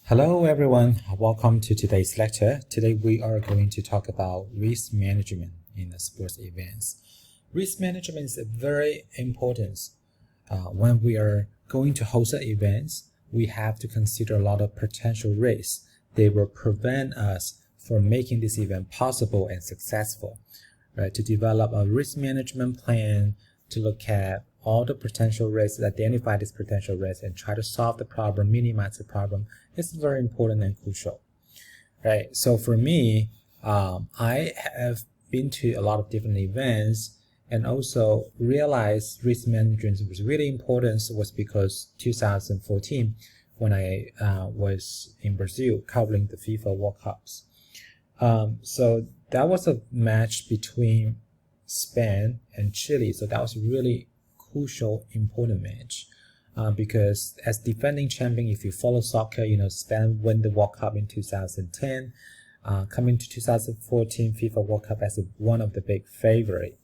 Hello everyone, welcome to today's lecture. Today we are going to talk about risk management in the sports events. Risk management is very important. When we are going to host events, we have to consider a lot of potential risks. They will prevent us from making this event possible and successful. Right? To develop a risk management plan, to look at all the potential risks, identify this potential risk, and try to solve the problem, minimize the problem. It's very important and crucial, right? So for me, I have been to a lot of different events and also realized risk management was really important was because 2014, when I was in Brazil covering the FIFA World Cups. So that was a match between Spain and Chile. So that was really crucial, important match because as defending champion, if you follow soccer, Spain won the World Cup in 2010. Coming to 2014 FIFA World Cup as one of the big favorite,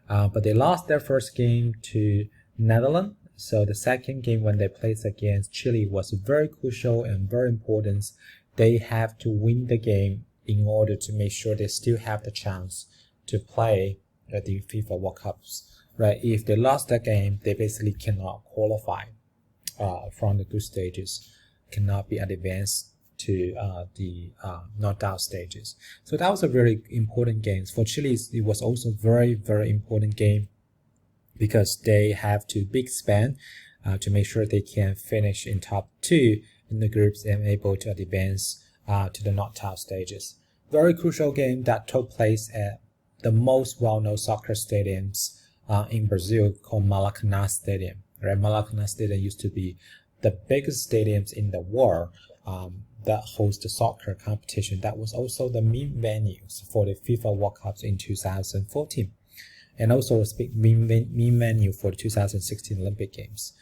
but they lost their first game to Netherlands. So the second game when they played against Chile was very crucial and very important. They have to win the game in order to make sure they still have the chance to play at the FIFA World Cups. Right? If they lost that game, they basically cannot qualify from the group stages, cannot be advanced to the knockout stages. So that was a very important game. For Chile, it was also very, very important game because they have to beat Spain to make sure they can finish in top 2 in the groups and able to advance to the knockout stages. Very crucial game that took place at the most well-known soccer stadiums in Brazil called Maracanã Stadium. Right? Maracanã Stadium used to be the biggest stadiums in the world that host the soccer competition. That was also the main venues for the FIFA World Cups in 2014, and also a main venue for the 2016 Olympic Games.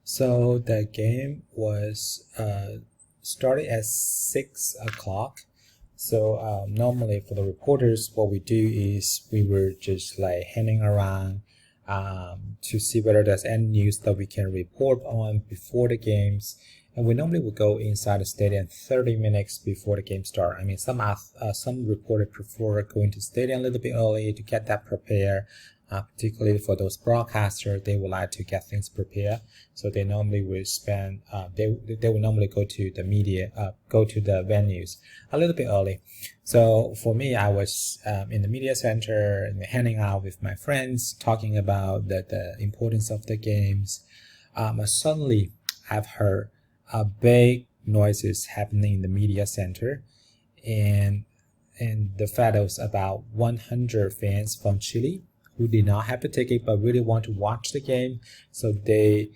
So the game was started at 6 o'clock. So normally for the reporters, what we do is we were just like hanging around to see whether there's any news that we can report on before the games. And we normally would go inside the stadium 30 minutes before the game start. I mean, some reporters prefer going to the stadium a little bit early to get that prepared. Particularly for those broadcasters, they would like to get things prepared. So they normally will spend, they will normally go to the media, go to the venues a little bit early. So for me, I was in the media center and hanging out with my friends, talking about the importance of the games. Suddenly, I've heard big noises happening in the media center, and the fact that was about 100 fans from Chile who did not have a ticket but really want to watch the game. So they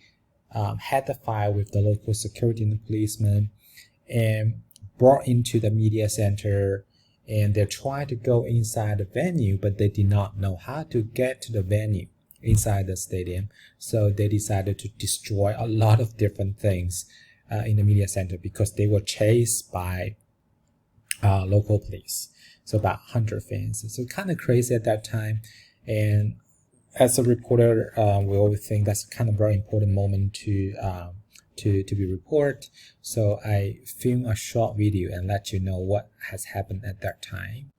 had the fight with the local security and the policemen and brought into the media center, and they tried to go inside the venue, but they did not know how to get to the venue inside the stadium. So they decided to destroy a lot of different things in the media center because they were chased by local police. So about 100 fans. So kind of crazy at that time. And as a reporter, we always think that's kind of very important moment to be reported. So I film a short video and let you know what has happened at that time.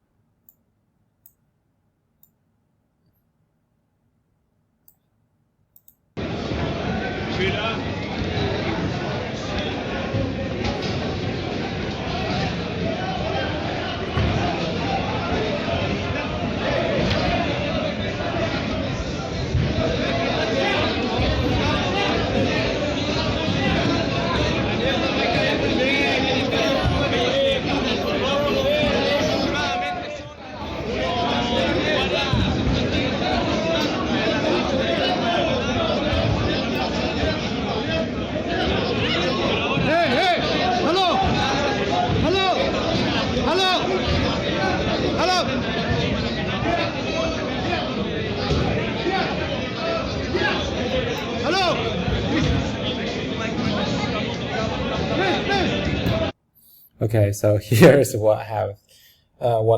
Okay, so here's what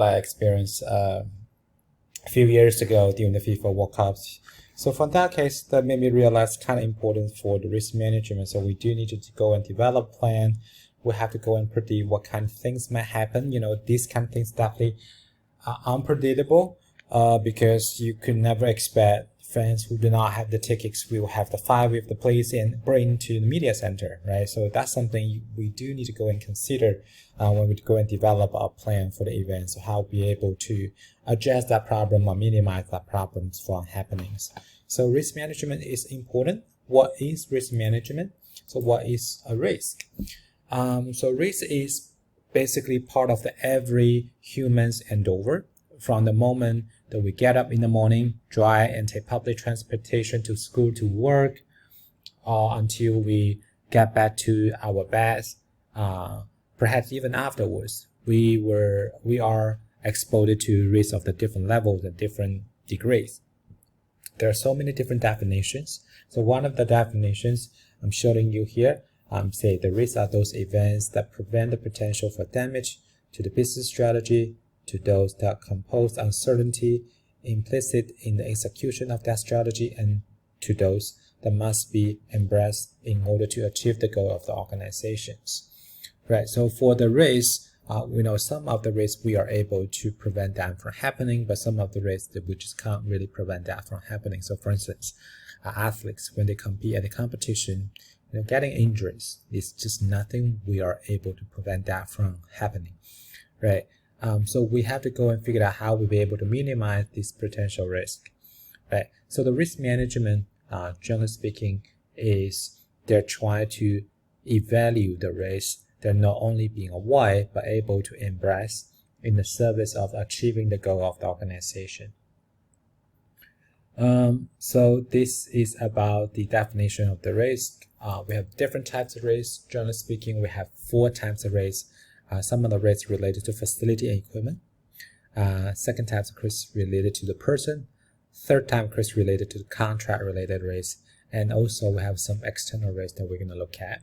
I experienced a few years ago during the FIFA World Cups. So from that case, that made me realize kind of important for the risk management. So we do need to go and develop a plan. We have to go and predict what kind of things might happen. These kind of things definitely are unpredictable, because you could never expect fans who do not have the tickets will have the fight with the police and bring to the media center, right? So that's something we do need to go and consider when we go and develop our plan for the event. So how be able to address that problem or minimize that problem from happenings. So risk management is important. What is risk management? So what is a risk? So risk is basically part of every human's endeavor, from the moment that we get up in the morning, drive and take public transportation to school, to work, or until we get back to our beds, perhaps even afterwards, we are exposed to risks of the different levels and different degrees. There are so many different definitions. So one of the definitions I'm showing you here, say the risks are those events that prevent the potential for damage to the business strategy, to those that compose uncertainty implicit in the execution of that strategy, and to those that must be embraced in order to achieve the goal of the organizations. Right. So for the risks, we know some of the risks we are able to prevent them from happening, but some of the risks that we just can't really prevent that from happening. So for instance, athletes, when they compete at a competition, getting injuries is just nothing we are able to prevent that from happening, right? So we have to go and figure out how we'll be able to minimize this potential risk, right? So the risk management, generally speaking, is they're trying to evaluate the risk. They're not only being aware, but able to embrace in the service of achieving the goal of the organization. So this is about the definition of the risk. We have different types of risk. Generally speaking, we have 4 types of risk. Some of the risks related to facility and equipment. Second type of risk related to the person. Third type of risk related to the contract related risk. And also we have some external risk that we're going to look at.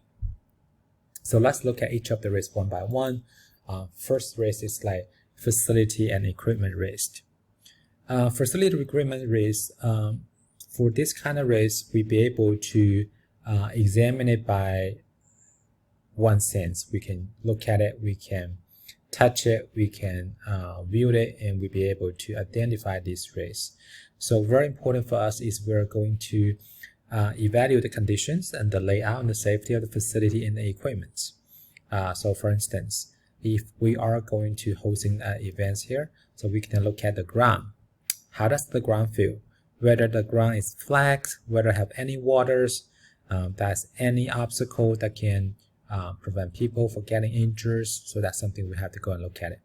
So let's look at each of the risks one by one. First risk is like facility and equipment risk. Facility equipment risk, for this kind of risk, we'll be able to examine it by one sense. We can look at it, we can touch it, we can view it, and we'll be able to identify this risk. So very important for us is we're going to evaluate the conditions and the layout and the safety of the facility and the equipment. So for instance, if we are going to hosting events here, so we can look at the ground. How does the ground feel? Whether the ground is flat, whether have any waters, that's any obstacle that can prevent people from getting injured. So that's something we have to go and look at it.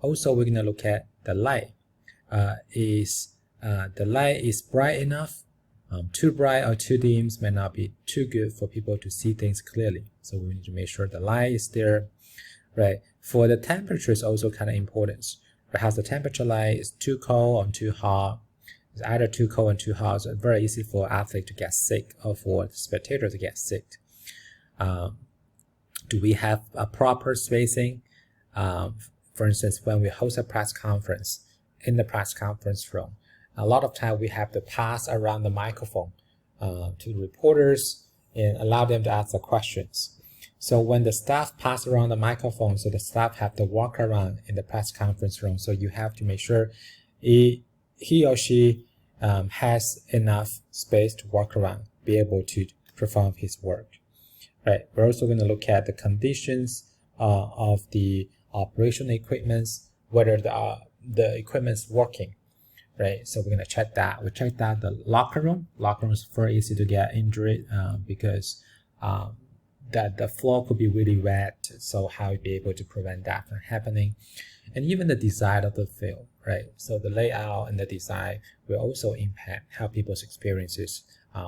Also, we're going to look at the light. Is the light is bright enough? Too bright or too dim may not be too good for people to see things clearly. So we need to make sure the light is there, right? For the temperature is also kind of important. Perhaps the temperature light is too cold or too hot. It's either too cold and too hot, so it's very easy for athletes to get sick or for spectators to get sick. Do we have a proper spacing? For instance, when we host a press conference, in the press conference room, a lot of time we have to pass around the microphone to the reporters and allow them to ask the questions. So when the staff pass around the microphone, so the staff have to walk around in the press conference room. So you have to make sure he or she has enough space to walk around, be able to perform his work. Right. We're also going to look at the conditions of the operational equipments, whether the equipment's working. Right. So we're going to check that. We checked out the locker room. Locker room is very easy to get injured because that the floor could be really wet. So how we be able to prevent that from happening, and even the design of the field. Right. So the layout and the design will also impact how people's experiences,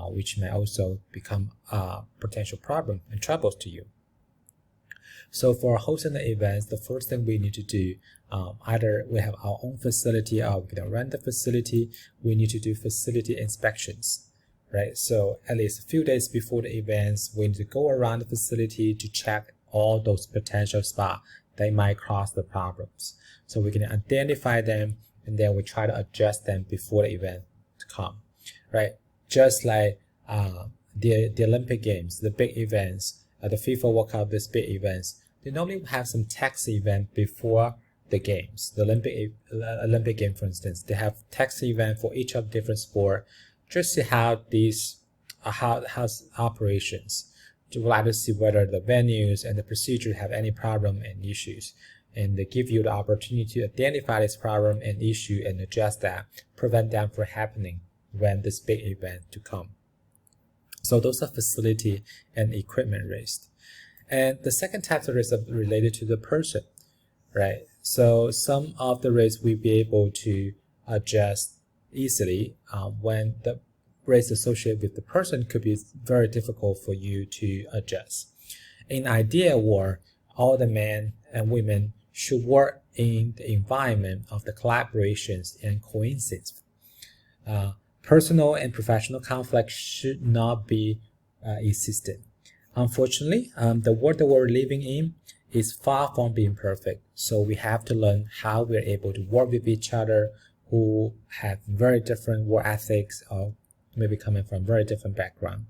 which may also become a potential problem and troubles to you. So for hosting the events, the first thing we need to do, either we have our own facility or we can rent the facility, we need to do facility inspections, right? So at least a few days before the events, we need to go around the facility to check all those potential spots that might cause the problems. So we can identify them and then we try to adjust them before the event to come. right? Just like the Olympic Games, the big events, the FIFA World Cup, these big events, they normally have some tax event before the games. The Olympic game, for instance, they have tax event for each of different sport, just to how these how's operations. To like to see whether the venues and the procedure have any problem and issues, and they give you the opportunity to identify this problem and issue and adjust that, prevent them from happening when this big event to come. So those are facility and equipment risk. And the second type of risk is related to the person, right? So some of the risks we'll be able to adjust easily when the risk associated with the person could be very difficult for you to adjust. In ideal world, all the men and women should work in the environment of the collaborations and coincidence. Personal and professional conflict should not be existent. Unfortunately, the world that we're living in is far from being perfect. So we have to learn how we're able to work with each other who have very different work ethics or maybe coming from very different background.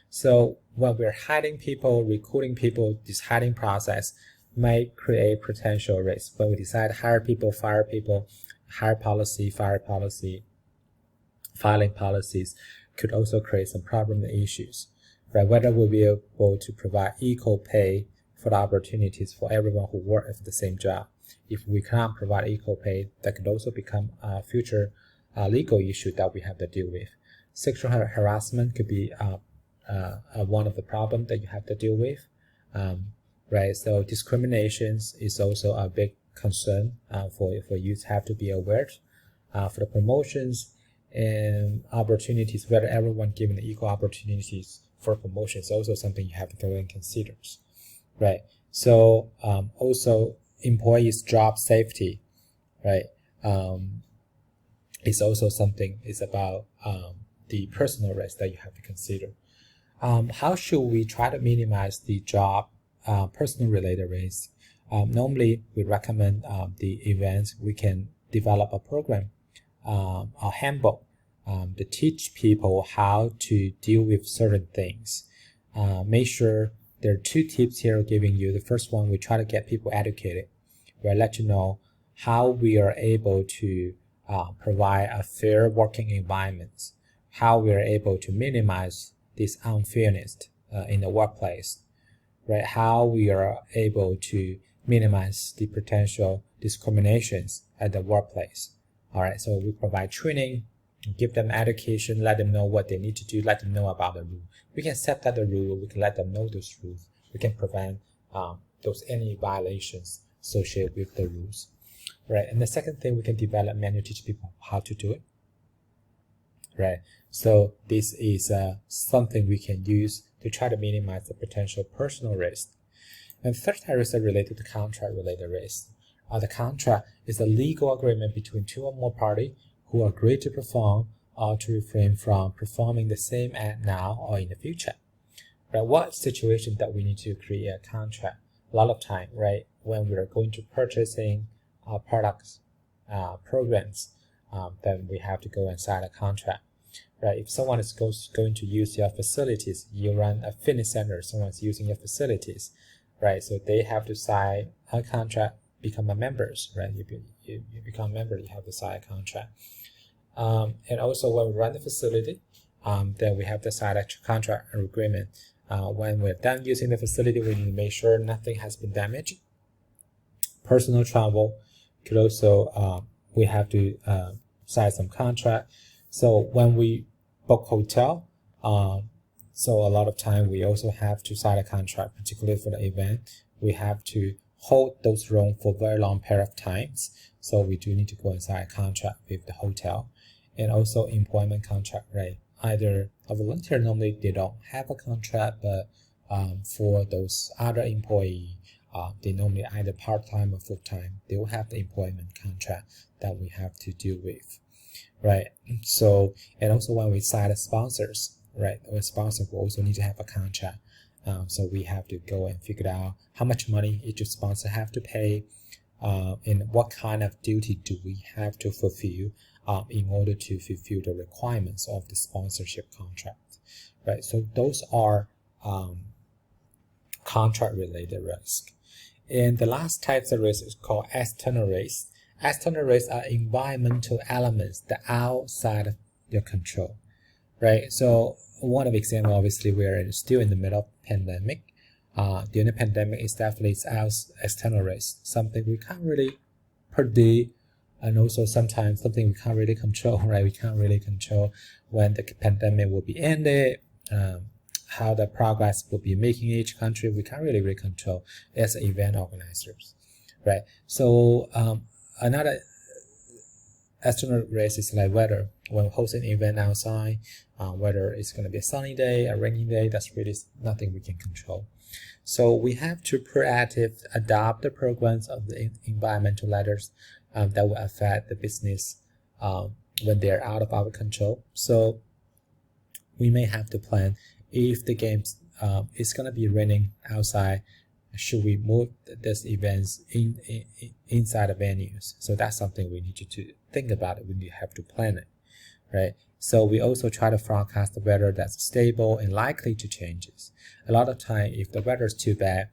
So when we're hiring people, recruiting people, this hiring process may create potential risk. When we decide to hire people, fire people, hire policy, fire policy, filing policies could also create some problem and issues, right? Whether we'll be able to provide equal pay for the opportunities for everyone who work at the same job. If we cannot provide equal pay, that could also become a future legal issue that we have to deal with. Sexual harassment could be one of the problems that you have to deal with, right? So discriminations is also a big concern for you to have to be aware. For the promotions and opportunities, whether everyone given equal opportunities for promotion is also something you have to go and consider, right? So also employees' job safety, right? Is also something. It's about the personal risk that you have to consider. How should we try to minimize the job personal related risk? Normally, we recommend the events we can develop a program, a handbook to teach people how to deal with certain things. Make sure there are 2 tips here giving you. The first one, we try to get people educated. We'll let you know how we are able to provide a fair working environment, how we are able to minimize this unfairness in the workplace, right? How we are able to minimize the potential discriminations at the workplace. All right, so we provide training, give them education, let them know what they need to do, let them know about the rule. We can set that the rule, we can let them know those rules. We can prevent any violations associated with the rules, right? And the second thing, we can develop manual, teach people how to do it, right? So this is something we can use to try to minimize the potential personal risk. And third type risk is related to contract-related risk. The contract is a legal agreement between 2 or more parties who agree to perform or to refrain from performing the same act now or in the future. Right? What situation that we need to create a contract? A lot of time, right? When we are going to purchasing products, programs, then we have to go and sign a contract. Right? If someone is going to use your facilities, you run a fitness center, someone's using your facilities, right? So they have to sign a contract, become a members, right? You become a member, you have to sign a contract. And also when we run the facility, then we have to sign a contract agreement. When we're done using the facility, we need to make sure nothing has been damaged. Personal travel could also, we have to sign some contract. So when we book hotel, so a lot of time we also have to sign a contract, particularly for the event. We have to hold those rooms for a very long period of times. So we do need to go and sign a contract with the hotel. And also employment contract, right? Either a volunteer, normally they don't have a contract, but for those other employee, they normally either part-time or full-time, they will have the employment contract that we have to deal with, right? So, and also when we sign the sponsors, right? Our sponsor will also need to have a contract. So we have to go and figure out how much money each sponsor have to pay, and what kind of duty do we have to fulfill in order to fulfill the requirements of the sponsorship contract, right? So those are contract-related risk. And the last type of risk is called external risk. External risks are environmental elements that are outside of your control, right? So one of the example, obviously, we are still in the middle of pandemic. During the pandemic, it's definitely external risk, something we can't really predict, and also sometimes something we can't really control, right? We can't really control when the pandemic will be ended, how the progress will be making in each country. We can't really control as event organizers, right? So another external risk is like weather. When hosting an event outside, whether it's going to be a sunny day, a rainy day, that's really nothing we can control. So we have to proactively adopt the programs of the environmental letters that will affect the business when they're out of our control. So we may have to plan if the game is going to be raining outside, should we move these events inside the venues? So that's something we need to think about it. We have to plan it, right? So we also try to forecast the weather that's stable and likely to changes. A lot of time, if the weather is too bad,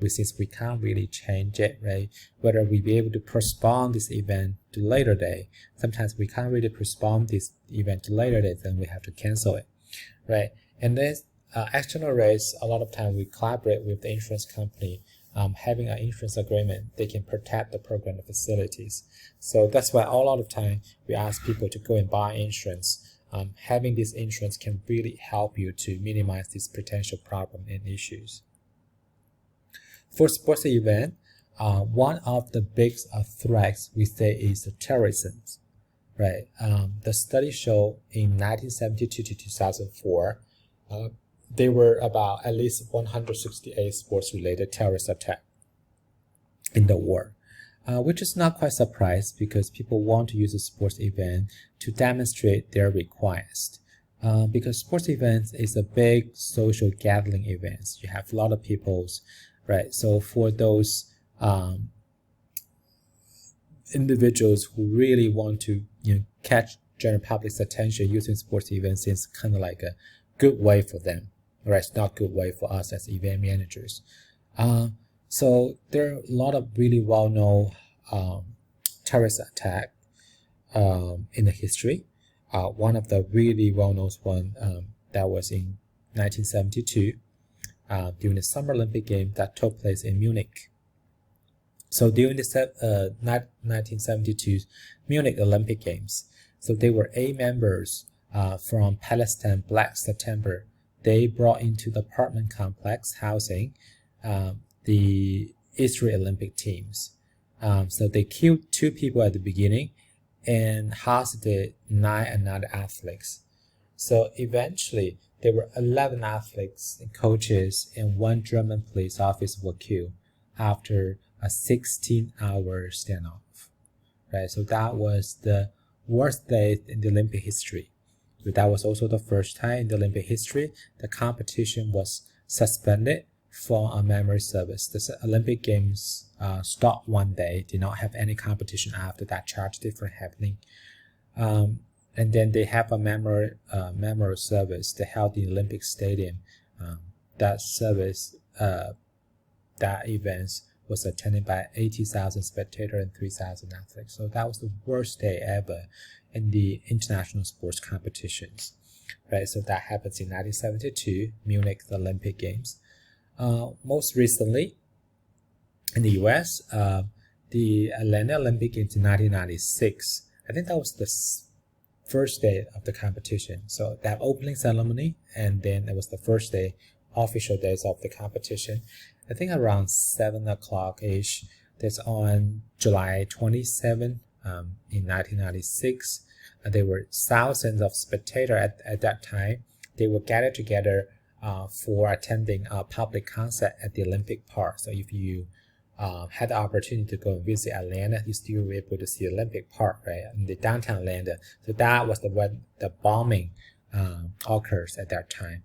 since we can't really change it, right? Whether we be able to postpone this event to later day. Sometimes we can't really postpone this event to later day, then we have to cancel it, right? And then external risks, a lot of time we collaborate with the insurance company. Having an insurance agreement, they can protect the program facilities. So that's why a lot of time we ask people to go and buy insurance. Having this insurance can really help you to minimize this potential problem and issues. For sports event, one of the big threats we say is terrorism, right? The study showed in 1972 to 2004, there were about at least 168 sports-related terrorist attacks in the world, which is not quite surprised because people want to use a sports event to demonstrate their request. Because sports events is a big social gathering event. You have a lot of people, right? So for those individuals who really want to catch general public's attention using sports events, is kind of like a good way for them. Right, it's not a good way for us as event managers. So there are a lot of really well-known terrorist attacks in the history. One of the really well-known one that was in 1972 during the Summer Olympic Games that took place in Munich. So during the 1972 Munich Olympic Games, so there were 8 members from Palestine Black September. They brought into the apartment complex housing the Israel Olympic teams. So they killed 2 people at the beginning and hosted 9 another athletes. So eventually, there were 11 athletes and coaches and 1 German police officer were killed after a 16-hour standoff. Right, so that was the worst day in the Olympic history. That was also the first time in the Olympic history the competition was suspended for a memory service. The Olympic Games stopped one day, did not have any competition after that tragedy from happening. And then they have a memorial service they held in the Olympic Stadium. That service, that event was attended by 80,000 spectators and 3,000 athletes. So that was the worst day ever in the international sports competitions, right? So that happens in 1972, Munich Olympic Games. Most recently, in the U.S., the Atlanta Olympic Games in 1996, I think that was the first day of the competition. So that opening ceremony, and then it was the first day, official days of the competition. I think around 7 o'clock-ish, that's on July 27, in 1996. There were thousands of spectators at that time. They were gathered together for attending a public concert at the Olympic Park. So if you had the opportunity to go and visit Atlanta, you still were able to see Olympic Park, right, in the downtown Atlanta. So that was when the bombing occurs at that time.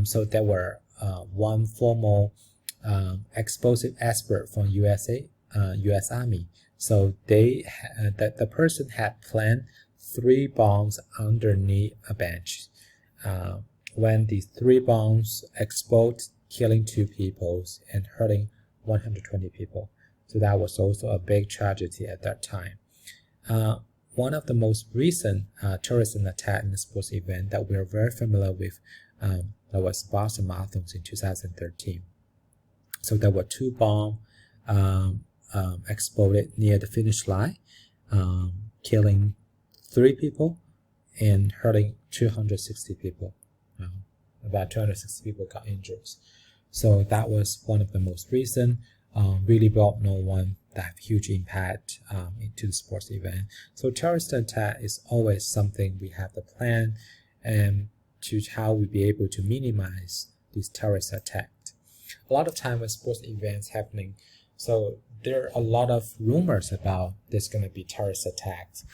So there were one formal explosive expert from USA U.S. Army. So the person had planned 3 bombs underneath a bench. When the 3 bombs explode, killing 2 people and hurting 120 people. So that was also a big tragedy at that time. One of the most recent terrorist attack in the sports event that we're very familiar with that was Boston Marathons in 2013. So there were 2 bombs exploded near the finish line, killing 3 people and hurting 260 people. About 260 people got injured. So that was one of the most recent, really well-known one that have huge impact into the sports event. So terrorist attack is always something we have to plan and to how we be able to minimize these terrorist attacks. A lot of time when sports events happening, so there are a lot of rumors about there's going to be terrorist attacks.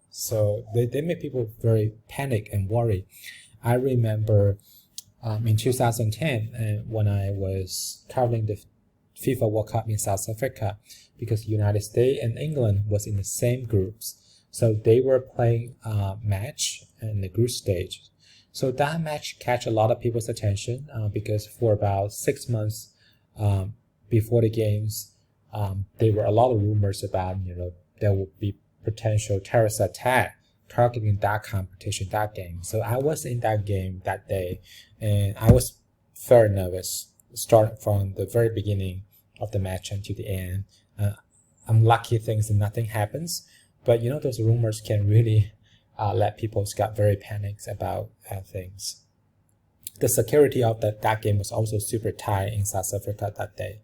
So they make people very panic and worry. I remember in 2010 when I was covering the FIFA World Cup in South Africa, because the United States and England was in the same groups. So they were playing a match in the group stage. So that match catch a lot of people's attention because for about 6 months before the games, there were a lot of rumors about, there would be potential terrorist attack targeting that competition, that game. So I was in that game that day, and I was very nervous, starting from the very beginning of the match until the end. I'm lucky things and nothing happens, but those rumors can really let people get very panicked about things. The security of that game was also super tight in South Africa that day.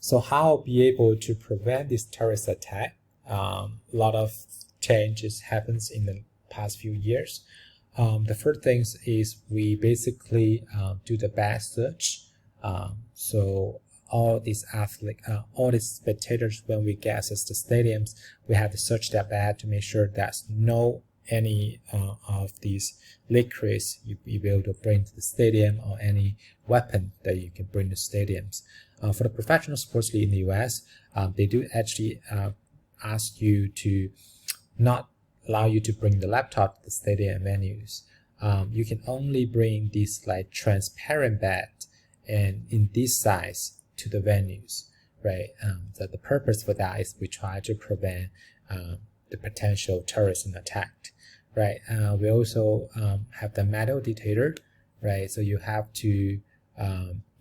So how be able to prevent this terrorist attack? A lot of changes happens in the past few years. The first thing is we basically do the badge search. So all these athletes, all these spectators, when we get access to stadiums, we have to search that badge to make sure there's no any of these liquids you be able to bring to the stadium or any weapon that you can bring to stadiums. For the professional sports league in the US, they do actually ask you to not allow you to bring the laptop to the stadium venues. You can only bring these like transparent badge and in this size to the venues, right? So the purpose for that is we try to prevent the potential terrorism attack, right? We also have the metal detector, right? So you have to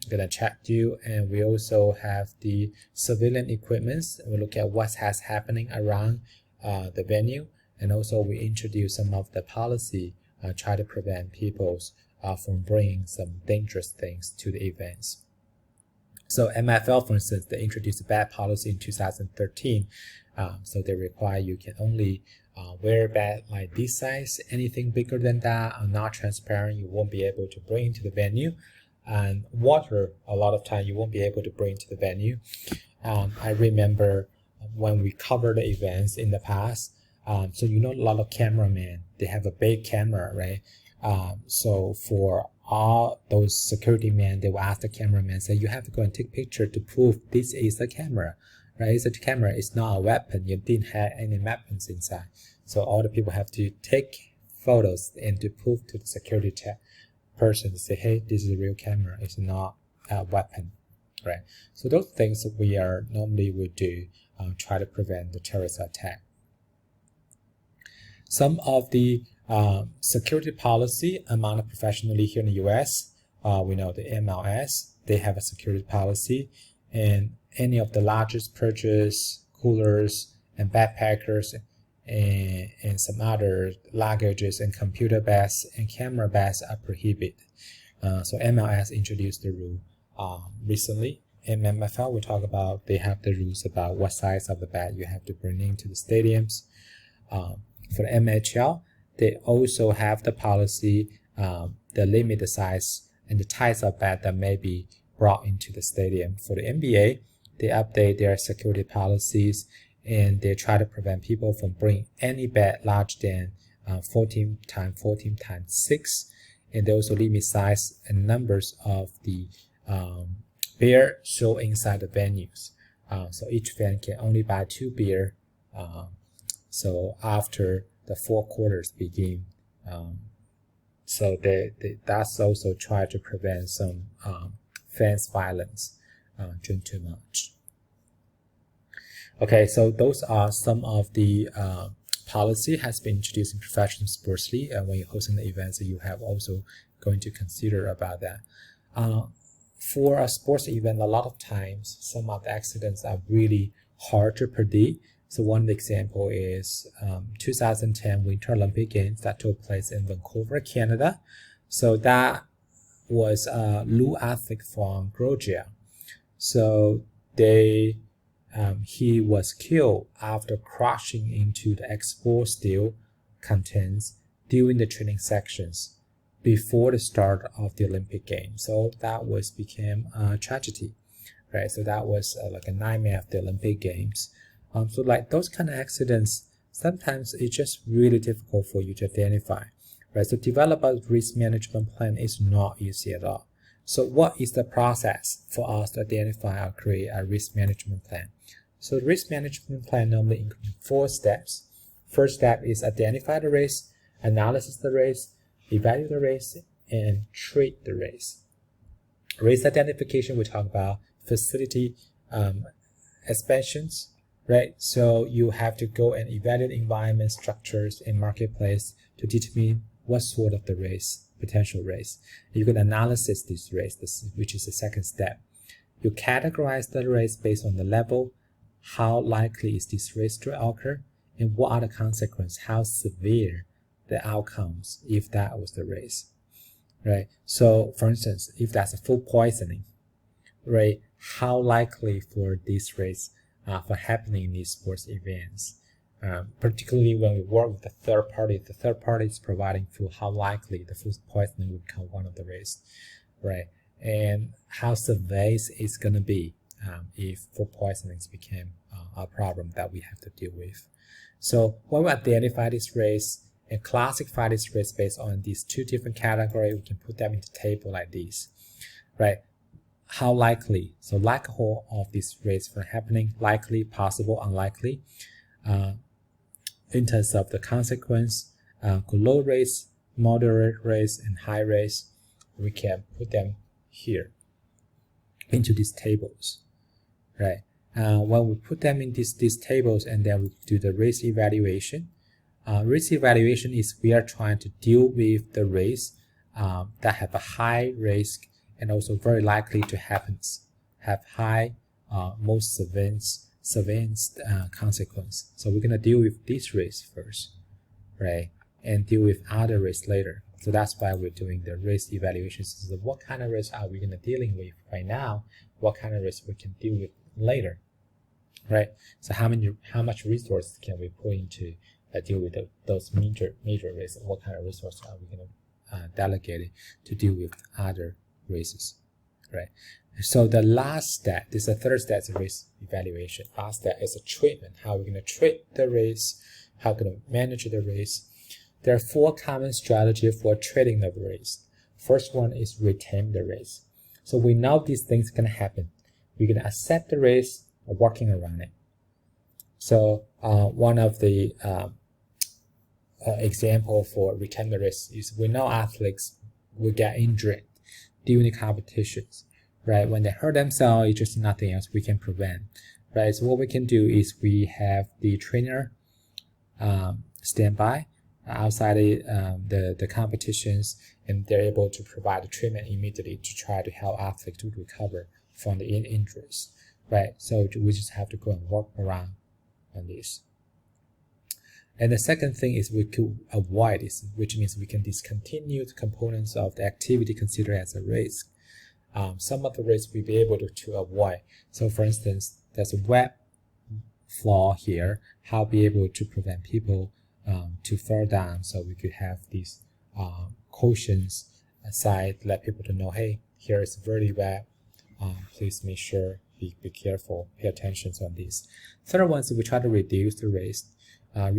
gonna check you, and we also have the civilian equipments. We look at what has happening around the venue, and also we introduce some of the policy try to prevent people from bringing some dangerous things to the events. So MFL, for instance, they introduced a bad policy in 2013. So they require you can only wear a badge like this size. Anything bigger than that are not transparent, you won't be able to bring into the venue. And water, a lot of time you won't be able to bring to the venue. I remember when we covered the events in the past, so a lot of cameramen, they have a big camera, right? So for all those security men, they will ask the cameraman, say, you have to go and take picture to prove this is a camera, right? It's a camera, it's not a weapon. You didn't have any weapons inside. So all the people have to take photos and to prove to the security person to say, hey, this is a real camera, it's not a weapon, right? So those things we are normally would do, try to prevent the terrorist attack. Some of the security policy among the professional league here in the US, we know the MLS, they have a security policy, and any of the largest purchase, coolers and backpackers and some other luggages and computer bags and camera bags are prohibited. So MLS introduced the rule recently. In MFL, we talk about they have the rules about what size of the bag you have to bring into the stadiums. For the MHL, they also have the policy that limit the size and the types of bag that may be brought into the stadium. For the NBA, they update their security policies and they try to prevent people from bringing any bag larger than 14 times 14 times 6, and they also limit size and numbers of the beer show inside the venues. So each fan can only buy 2 beer. So after the 4 quarters begin, so that's also try to prevent some fans violence drink too much. Okay, so those are some of the policy has been introduced in professional sports league, and when you're hosting the events, you have also going to consider about that. For a sports event, a lot of times some of the accidents are really hard to predict. So one example is 2010 Winter Olympic Games that took place in Vancouver, Canada. So that was a Lou athlete from Georgia. So he was killed after crashing into the export steel contents during the training sections before the start of the Olympic Games. So that became a tragedy, right? So that was like a nightmare of the Olympic Games. So like those kind of accidents, sometimes it's just really difficult for you to identify, right? So develop a risk management plan is not easy at all. So what is the process for us to identify or create a risk management plan? So the risk management plan normally includes 4 steps. First step is identify the risk, analysis the risk, evaluate the risk, and treat the risk. Risk identification, we talk about facility expansions, right? So you have to go and evaluate environment, structures, and marketplace to determine what sort of the risk, potential risk. You can analyze this risk, which is the second step. You categorize the risk based on the level, how likely is this risk to occur, and what are the consequences, how severe the outcomes if that was the risk, right? So for instance, if that's a food poisoning, right, how likely for this risk for happening in these sports events, particularly when we work with the third party is providing food, how likely the food poisoning would become one of the risks, right? And how severe it's going to be if food poisonings became a problem that we have to deal with. So when we identify this risk and classify this risk based on these 2 different categories, we can put them into a table like this, right? How likely, so likelihood of this risk from happening, likely, possible, unlikely. In terms of the consequence, low risk, moderate risk, and high risk, we can put them here into these tables, right? When we put them in these tables and then we do the risk evaluation. Risk evaluation is we are trying to deal with the risk that have a high risk and also very likely to happen, have high, most severe consequence. So we're going to deal with this risk first, right? And deal with other risks later. So that's why we're doing the risk evaluations. So what kind of risk are we going to dealing with right now? What kind of risk we can deal with later, right? So how much resources can we put into deal with those major risks? What kind of resources are we going to delegate it to deal with other risks, right? So the last step, this is the third step, is risk evaluation. Last step is a treatment. How we're going to treat the risk, how we're going to manage the risk. There are 4 common strategies for treating the risk. First one is retain the risk. So we know these things can happen. We're going to accept the risk and working around it. So one of the example for retain the risk is we know athletes will get injured during the competitions, right? When they hurt themselves, it's just nothing else we can prevent, right? So what we can do is we have the trainer stand by outside the competitions, and they're able to provide the treatment immediately to try to help athletes to recover from the injuries, right? So we just have to go and work around on this. And the second thing is we could avoid this, which means we can discontinue the components of the activity considered as a risk. Some of the risks we'll be able to avoid. So for instance, there's a wet floor here, how be able to prevent people to fall down. So we could have these cautions aside, let people to know, hey, here is very wet. Please make sure, be careful, pay attention on this. Third one is we try to reduce the risk. That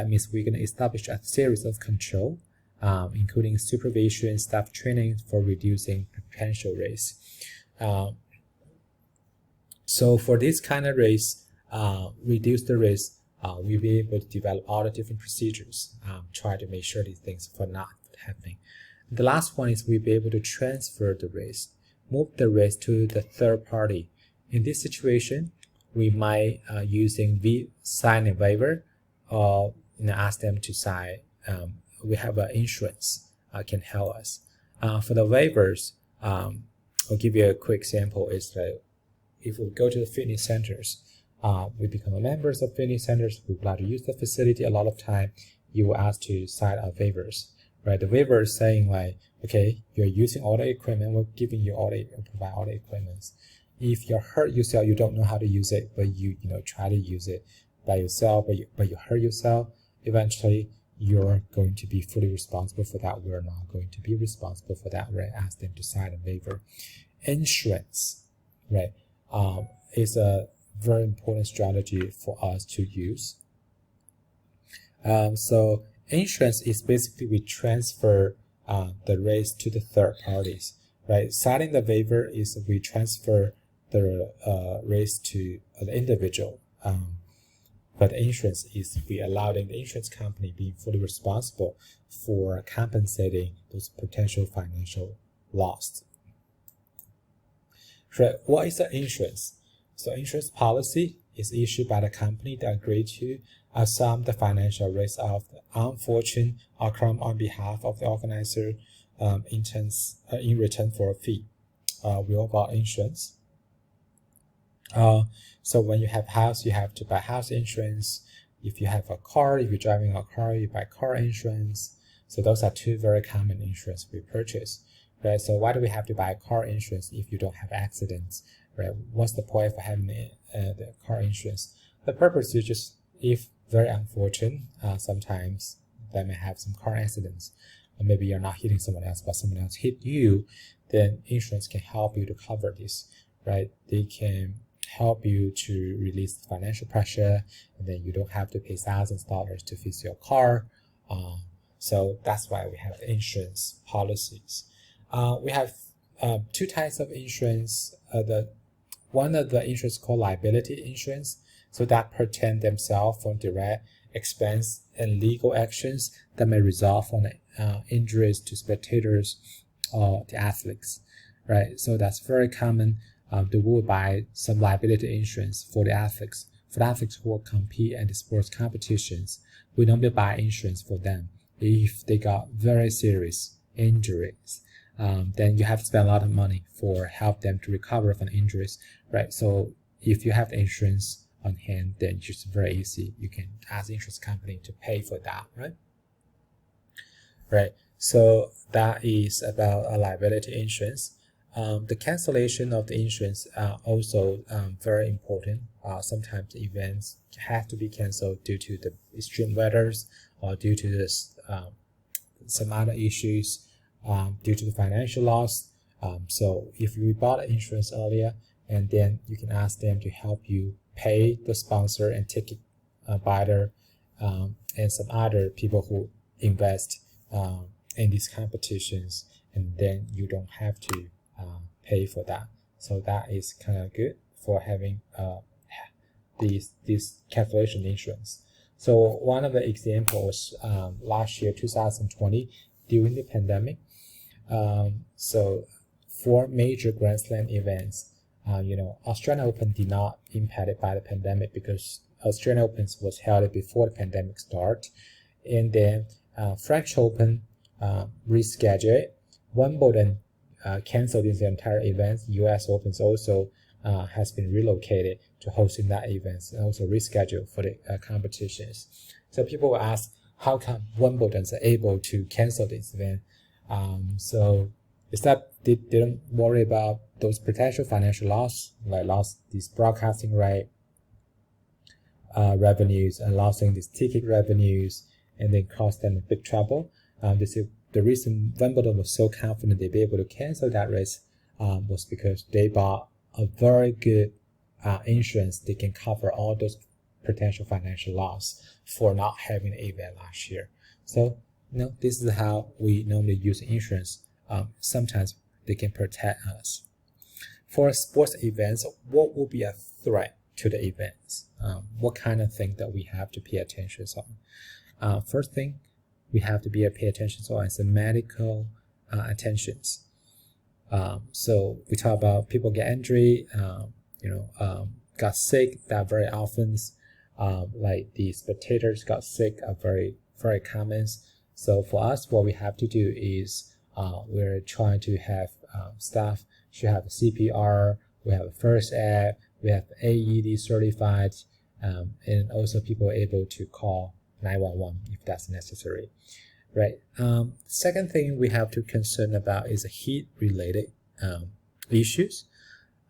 means we're going to establish a series of control, including supervision, staff training for reducing potential risk. So for this kind of race, reduce the risk, we'll be able to develop all the different procedures, try to make sure these things are not happening. The last one is we'll be able to transfer the risk, move the risk to the third party. In this situation, we might sign a waiver, or ask them to sign. We have an insurance can help us. For the waivers, I'll give you a quick example. Is that if we go to the fitness centers, we become members of fitness centers, we would like to use the facility. A lot of time, you will ask to sign waivers, right? The waiver is saying like, okay, you're using all the equipment, we're giving you provide all the equipment. If you're hurt yourself, you don't know how to use it, but you try to use it by yourself, but you hurt yourself, eventually you're going to be fully responsible for that. We're not going to be responsible for that. We're ask them to sign a waiver. Insurance, right, is a very important strategy for us to use. So insurance is basically we transfer the risk to the third parties, right? Signing the waiver is we transfer the risk to the individual, but the insurance is we allowing the insurance company being fully responsible for compensating those potential financial loss. Right. What is the insurance? So insurance policy is issued by the company that agree to assume the financial risk of the unfortunate outcome on behalf of the organizer in return for a fee. We all about insurance. So when you have house, you have to buy house insurance. If you have a car, if you're driving a car, you buy car insurance. So those are two very common insurance we purchase. Right? So why do we have to buy car insurance if you don't have accidents? Right? What's the point of having the car insurance? The purpose is just, if very unfortunate, sometimes they may have some car accidents, or maybe you're not hitting someone else, but someone else hit you, then insurance can help you to cover this, right? They can help you to release the financial pressure, and then you don't have to pay thousands of dollars to fix your car. So that's why we have insurance policies. We have two types of insurance. One of the insurance called liability insurance, so that protect themselves from direct expense and legal actions that may result from injuries to spectators or the athletes, right? So that's very common. They will buy some liability insurance for the athletes. For the athletes who will compete at the sports competitions, we normally buy insurance for them. If they got very serious injuries, then you have to spend a lot of money for help them to recover from injuries, right? So if you have the insurance on hand, then it's just very easy. You can ask the insurance company to pay for that, right? Right. So that is about a liability insurance. The cancellation of the insurance are also very important. Sometimes events have to be canceled due to the extreme weathers or due to this, some other issues, due to the financial loss. So if you bought insurance earlier, and then you can ask them to help you pay the sponsor and ticket buyer and some other people who invest in these competitions, and then you don't have to pay for that. So that is kind of good for having this cancellation insurance. So one of the examples last year, 2020, during the pandemic. So for major Grand Slam events, Australian Open did not impacted by the pandemic because Australian Open was held before the pandemic started, and then French Open rescheduled. Wimbledon canceled the entire event. U.S. Open also has been relocated to hosting that event and also rescheduled for the competitions. So people will ask, how come Wimbledon's able to cancel this event? So is that they didn't worry about those potential financial loss, like lost these broadcasting right revenues and losing these ticket revenues, and then cost them big trouble. The reason Wimbledon was so confident they'd be able to cancel that race was because they bought a very good insurance. They can cover all those potential financial loss for not having an event last year. So this is how we normally use insurance. Sometimes they can protect us. for sports events, what will be a threat to the events? What kind of thing that we have to pay attention on? First thing we have to pay attention on is the medical attentions. So we talk about people get injured, got sick. That very often, like the spectators got sick, are very, very common. So for us, what we have to do is we're trying to have staff should have CPR, we have first aid, we have AED certified, and also people are able to call 911 if that's necessary, right? Second thing we have to concern about is heat-related issues.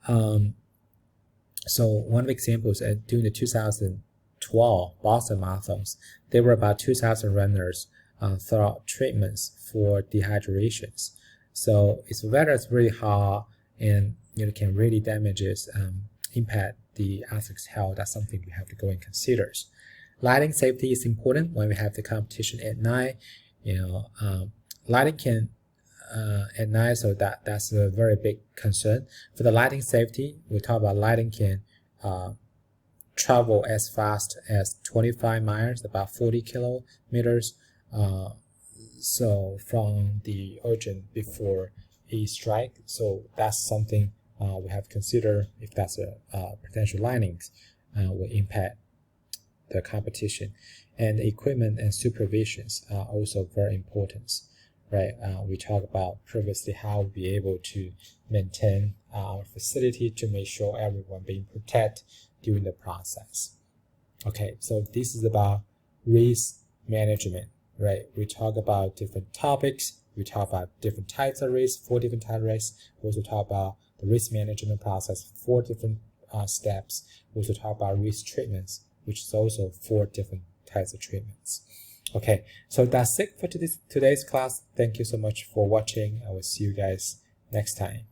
So one of the examples during the 2012 Boston Marathons, there were about 2,000 runners throughout treatments for dehydrations. So if weather is really hot and can really impact the athlete's health, that's something we have to go and consider. Lighting safety is important when we have the competition at night. Lighting can at night, so that's a very big concern. For the lighting safety, we talk about lighting can travel as fast as 25 miles, about 40 kilometers. So from the urgent before a strike, so that's something we have to consider if that's a potential lightnings will impact the competition. And the equipment and supervisions are also very important, right? We talked about previously how we'll be able to maintain our facility to make sure everyone being protected during the process. Okay, so this is about risk management, right? We talk about different topics. We talk about different types of risk, 4 different types of risk. We also talk about the risk management process, 4 different steps. We also talk about risk treatments, which is also 4 different types of treatments. Okay, so that's it for today's class. Thank you so much for watching. I will see you guys next time.